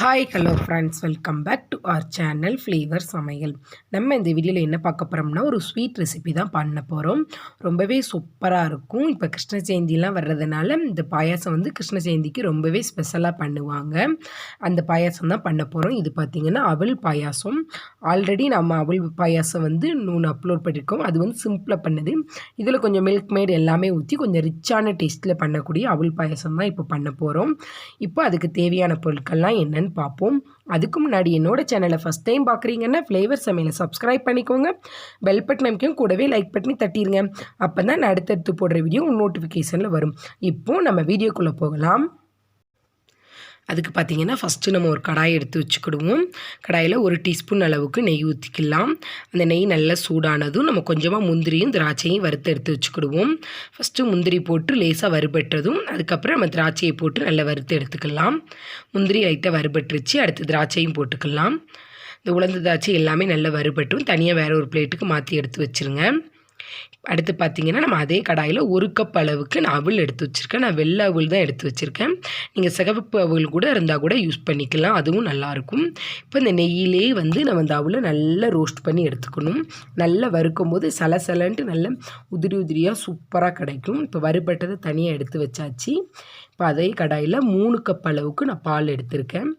Hi hello friends, welcome back to our channel flavour Samayal. நம்ம இந்த வீடியோவில் என்ன பார்க்க போகிறோம்னா, ஒரு ஸ்வீட் ரெசிபி தான் பண்ண போகிறோம். ரொம்பவே சூப்பராக இருக்கும். இப்போ கிருஷ்ண ஜெயந்திலாம் வர்றதுனால இந்த பாயாசம் கிருஷ்ண ஜெயந்திக்கு ரொம்பவே ஸ்பெஷலாக பண்ணுவாங்க. அந்த பாயாசம் தான் பண்ண போகிறோம். இது பார்த்திங்கன்னா அவல் பாயாசம். ஆல்ரெடி நம்ம அவல் பாயாசம் இன்னொன்று அப்லோட் பண்ணியிருக்கோம். அது சிம்பிளாக பண்ணுது. இதில் கொஞ்சம் மில்க் மேட் எல்லாமே ஊற்றி கொஞ்சம் ரிச்சான டேஸ்ட்டில் பண்ணக்கூடிய அவல் பாயாசம் தான் இப்போ பண்ண போகிறோம். இப்போ அதுக்கு தேவையான பொருட்கள்லாம் என்னென்னு பார்ப்போம். அதுக்கு முன்னாடி என்னோட சேனலை ஃபஸ்ட் டைம் பார்க்குறீங்கன்னா ஃப்ளேவர் சமையலை சப்ஸ்கிரைப் பண்ணிக்கோங்க. பெல் பட்டன் அமைக்கும், கூடவே லைக் பண்ணி தட்டிடுங்க. அப்போ தான் நான் அடுத்தடுத்து போடுற வீடியோ நோட்டிஃபிகேஷனில் வரும். இப்போது நம்ம வீடியோக்குள்ளே போகலாம். அதுக்கு பார்த்திங்கன்னா ஃபஸ்ட்டு நம்ம ஒரு கடாயை எடுத்து வச்சுக்கிடுவோம். கடாயில் 1 டீஸ்பூன் அளவுக்கு நெய் ஊற்றிக்கலாம். அந்த நெய் நல்லா சூடானதும் நம்ம கொஞ்சமாக முந்திரியும் திராட்சையும் வறுத்து எடுத்து வச்சுக்கிடுவோம். ஃபஸ்ட்டு முந்திரி போட்டு லேசாக வறுபட்டதும் அதுக்கப்புறம் நம்ம திராட்சையை போட்டு நல்லா வறுத்து எடுத்துக்கலாம். முந்திரி லைட்டாக வறுபட்டுருச்சு, அடுத்து திராட்சையும் போட்டுக்கலாம். இந்த உலர்ந்த திராட்சை எல்லாமே நல்லா வறுபட்டும் தனியாக வேறு ஒரு பிளேட்டுக்கு மாற்றி எடுத்து வச்சுருங்க. அடுத்து பார்த்திங்கன்னா நம்ம அதே கடாயில் 1 கப் அளவுக்கு நான் அவல் எடுத்து வச்சுருக்கேன். நான் வெள்ளை அவல் தான் எடுத்து வச்சுருக்கேன். நீங்கள் சிகப்பு அவல் கூட இருந்தால் கூட யூஸ் பண்ணிக்கலாம், அதுவும் நல்லாயிருக்கும். இப்போ இந்த நெய்யிலே நம்ம அந்த அவலை நல்லா ரோஸ்ட் பண்ணி எடுத்துக்கணும். நல்லா வறுக்கும் போது சலசலன்ட்டு நல்ல உதிரி உதிரியாக சூப்பராக கிடைக்கும். இப்போ வறுபட்டதை தனியாக எடுத்து வச்சாச்சு. இப்போ அதே கடாயில் 3 கப் அளவுக்கு நான் பால் எடுத்திருக்கேன்.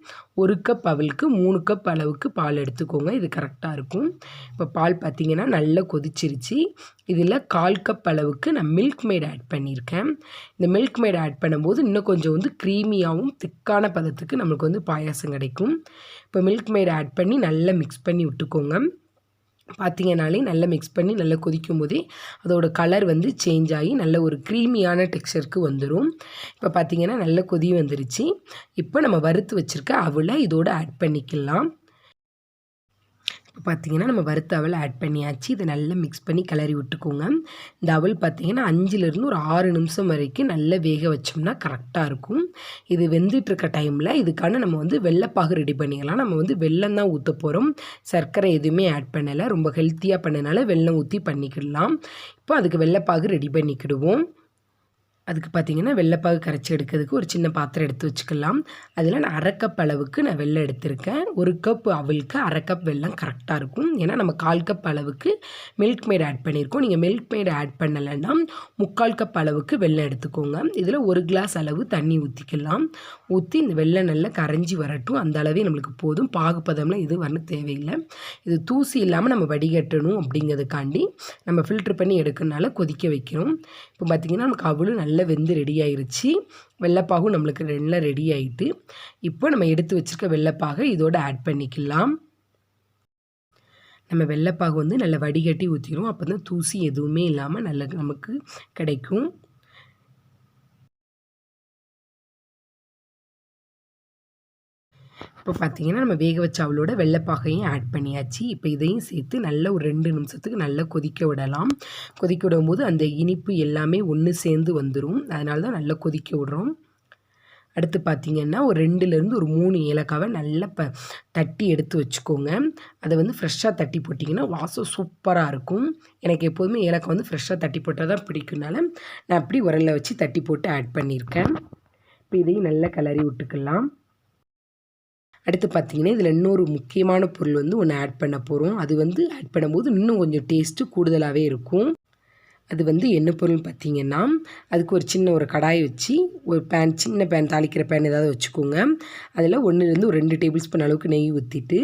1 கப் அவலுக்கு 3 கப் அளவுக்கு பால் எடுத்துக்கோங்க, இது கரெக்டாக இருக்கும். இப்போ பால் பார்த்திங்கன்னா நல்லா கொதிச்சிருச்சு. இதில் 1/4 கப் அளவுக்கு நான் மில்க் மேட் ஆட் பண்ணியிருக்கேன். இந்த மில்க் மேட் ஆட் பண்ணும்போது இன்னும் கொஞ்சம் க்ரீமியாகவும் திக்கான பதத்துக்கு நம்மளுக்கு பாயாசம் கிடைக்கும். இப்போ மில்க் மேட் ஆட் பண்ணி நல்லா மிக்ஸ் பண்ணி விட்டுக்கோங்க. பார்த்திங்கனாலே நல்லா மிக்ஸ் பண்ணி நல்லா கொதிக்கும் போதே அதோட கலர் சேஞ்ச் ஆகி நல்ல ஒரு க்ரீமியான டெக்ஸ்சருக்கு வந்துடும். இப்போ பார்த்திங்கன்னா நல்ல கொதி வந்துருச்சு. இப்போ நம்ம வறுத்து வச்சுருக்க அவலை இதோடு ஆட் பண்ணிக்கலாம். இப்போ பார்த்திங்கன்னா நம்ம வறுத்த அவல் ஆட் பண்ணியாச்சு. இதை நல்லா மிக்ஸ் பண்ணி கிளறி விட்டுக்கோங்க. இந்த அவல் பார்த்திங்கன்னா 5லேருந்து ஒரு 6 நிமிஷம் வரைக்கும் நல்லா வேக வச்சோம்னா கரெக்டாக இருக்கும். இது வெந்துட்டுருக்க டைமில் இதுக்கான நம்ம வெள்ளைப்பாகு ரெடி பண்ணிக்கலாம். நம்ம வெல்லம் தான் ஊற்ற போகிறோம், சர்க்கரை எதுவுமே ஆட் பண்ணலை. ரொம்ப ஹெல்த்தியாக பண்ணனால வெல்லம் ஊற்றி பண்ணிக்கிடலாம். இப்போ அதுக்கு வெள்ளைப்பாகு ரெடி பண்ணிக்கிடுவோம். அதுக்கு பார்த்திங்கன்னா வெள்ளைப்பாகு கரைச்சி எடுக்கிறதுக்கு ஒரு சின்ன பாத்திரம் எடுத்து வச்சுக்கலாம். அதில் நான் 1/2 கப் அளவுக்கு நான் வெல்லம் எடுத்திருக்கேன். 1 கப் அவலுக்கு 1/2 கப் வெல்லம் கரெக்டாக இருக்கும். ஏன்னா நம்ம 1/4 கப் அளவுக்கு மில்க் மேட் ஆட் பண்ணியிருக்கோம். நீங்கள் மில்க் மேட் ஆட் பண்ணலைன்னா 3/4 கப் அளவுக்கு வெல்லம் எடுத்துக்கோங்க. இதில் 1 கிளாஸ் அளவு தண்ணி ஊற்றிக்கலாம். ஊற்றி இந்த வெல்லம் நல்லா கரைஞ்சி வரட்டும். அந்த அளவே நம்மளுக்கு போதும். பாகுப்பதம்லாம் இது வரணும் தேவையில்லை. இது தூசி இல்லாமல் நம்ம வடிகட்டணும் அப்படிங்கிறதுக்காண்டி நம்ம ஃபில்ட்ரு பண்ணி எடுக்கிறனால கொதிக்க வைக்கிறோம். இப்போ பார்த்திங்கன்னா நமக்கு அவலும் நல்லா வெந்து ரெடி ஆயிடுச்சு. வெள்ளைப்பாகும் நம்மளுக்கு நல்லா ரெடி ஆகிட்டு இப்போ நம்ம எடுத்து வச்சுருக்க வெள்ளைப்பாகை இதோடு ஆட் பண்ணிக்கலாம். நம்ம வெள்ளைப்பாகு நல்லா வடிகட்டி ஊற்றிடும். அப்போ தான் தூசி எதுவுமே இல்லாமல் நல்லா நமக்கு கிடைக்கும். இப்போ பார்த்திங்கன்னா நம்ம வேக வச்ச அவளோட வெள்ளைப்பாகையும் ஆட் பண்ணியாச்சு. இப்போ இதையும் சேர்த்து நல்ல ஒரு 2 நிமிஷத்துக்கு நல்லா கொதிக்க விடலாம். கொதிக்க விடும்போது அந்த இனிப்பு எல்லாமே ஒன்று சேர்ந்து வந்துடும். அதனால தான் நல்லா கொதிக்க விடுறோம். அடுத்து பார்த்திங்கன்னா ஒரு 2லேருந்து ஒரு 3 ஏலக்காவை நல்லா தட்டி எடுத்து வச்சுக்கோங்க. அதை ஃப்ரெஷ்ஷாக தட்டி போட்டிங்கன்னா வாசம் சூப்பராக இருக்கும். எனக்கு எப்போதுமே ஏலக்காய் ஃப்ரெஷ்ஷாக தட்டி போட்டால் தான் பிடிக்கும்னால நான் அப்படி உரலில் வச்சு தட்டி போட்டு ஆட் பண்ணியிருக்கேன். இப்போ இதையும் நல்லா கிளறி விட்டுக்கலாம். அடுத்து பார்த்திங்கன்னா இதில் இன்னொரு முக்கியமான பொருள் ஒன்று ஆட் பண்ண போகிறோம். அது ஆட் பண்ணும்போது இன்னும் கொஞ்சம் டேஸ்ட்டு கூடுதலாகவே இருக்கும். அது என்ன பொருள்னு பார்த்திங்கன்னா, அதுக்கு ஒரு சின்ன ஒரு கடாய் வச்சு ஒரு பேன், சின்ன பேன், தாளிக்கிற பேன் ஏதாவது வச்சுக்கோங்க. அதில் 1லேருந்து ஒரு 2 டேபிள் ஸ்பூன் அளவுக்கு நெய் ஊற்றிட்டு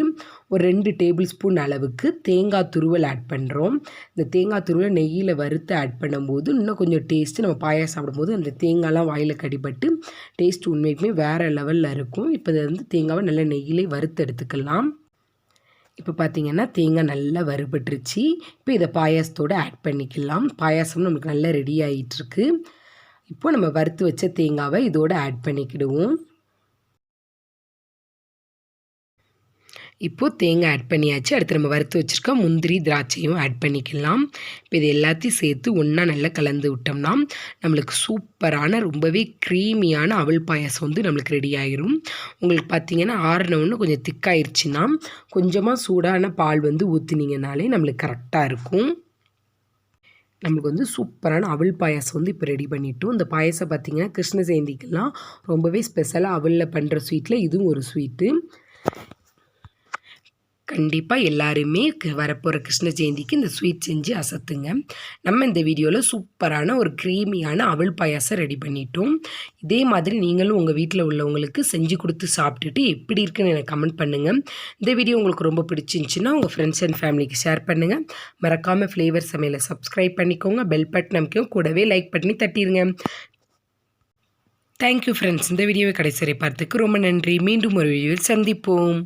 ஒரு 2 டேபிள் ஸ்பூன் அளவுக்கு தேங்காய் துருவல் ஆட் பண்ணுறோம். இந்த தேங்காய் துருவலை நெய்யில் வறுத்து ஆட் பண்ணும்போது இன்னும் கொஞ்சம் டேஸ்ட்டு நம்ம பாயாசம் சாப்பிடும்போது அந்த தேங்காய்லாம் வாயில் கடிபட்டு டேஸ்ட் உண்மைக்குமே வேறு லெவலில் இருக்கும். இப்போ இதை தேங்காவை நல்லா நெய்யிலே வறுத்து எடுத்துக்கலாம். இப்போ பார்த்திங்கன்னா தேங்காய் நல்லா வறுபட்டுருச்சு. இப்போ இதை பாயாசத்தோடு ஆட் பண்ணிக்கலாம். பாயாசம் நமக்கு நல்லா ரெடி ஆகிட்டுருக்கு. இப்போ நம்ம வறுத்து வச்ச தேங்காவை இதோடு ஆட் பண்ணிக்கிடுவோம். இப்போது தேங்காய் ஆட் பண்ணியாச்சு. அடுத்து நம்ம வறுத்து வச்சுருக்க முந்திரி திராட்சையும் ஆட் பண்ணிக்கலாம். இப்போ இது எல்லாத்தையும் சேர்த்து ஒன்றா நல்லா கலந்து விட்டோம்னா நம்மளுக்கு சூப்பரான ரொம்பவே க்ரீமியான அவல் பாயாசம் நம்மளுக்கு ரெடி ஆகிரும். உங்களுக்கு பார்த்திங்கன்னா ஆறினவுன்னு கொஞ்சம் திக்காயிருச்சுன்னா கொஞ்சமாக சூடான பால் ஊற்றினீங்கனாலே நம்மளுக்கு கரெக்டாக இருக்கும். நம்மளுக்கு வந்து சூப்பரான அவல் பாயாசம் வந்து இப்போ ரெடி பண்ணிட்டோம். இந்த பாயாசம் பார்த்திங்கன்னா கிருஷ்ண ஜெயந்திக்கெல்லாம் ரொம்பவே ஸ்பெஷலாக அவலில் பண்ணுற ஸ்வீட்டில் இதுவும் ஒரு ஸ்வீட்டு. கண்டிப்பாக எல்லாருமே வரப்போகிற கிருஷ்ண ஜெயந்திக்கு இந்த ஸ்வீட் செஞ்சு அசத்துங்க. நம்ம இந்த வீடியோவில் சூப்பரான ஒரு க்ரீமியான அவல் பாயாசம் ரெடி பண்ணிட்டோம். இதே மாதிரி நீங்களும் உங்கள் வீட்டில் உள்ளவங்களுக்கு செஞ்சு கொடுத்து சாப்பிட்டுட்டு எப்படி இருக்குன்னு எனக்கு கமெண்ட் பண்ணுங்கள். இந்த வீடியோ உங்களுக்கு ரொம்ப பிடிச்சிருந்துச்சின்னா உங்கள் ஃப்ரெண்ட்ஸ் அண்ட் ஃபேமிலிக்கு ஷேர் பண்ணுங்கள். மறக்காமல் ஃப்ளேவர் சமையலை சப்ஸ்கிரைப் பண்ணிக்கோங்க. பெல் பட்டன் அமைக்கவும் கூடவே லைக் பண்ணி தட்டிடுங்க. Thank you friends. இந்த வீடியோவை கடைசி வரை பார்த்ததுக்கு ரொம்ப நன்றி. மீண்டும் ஒரு வீடியோவில் சந்திப்போம்.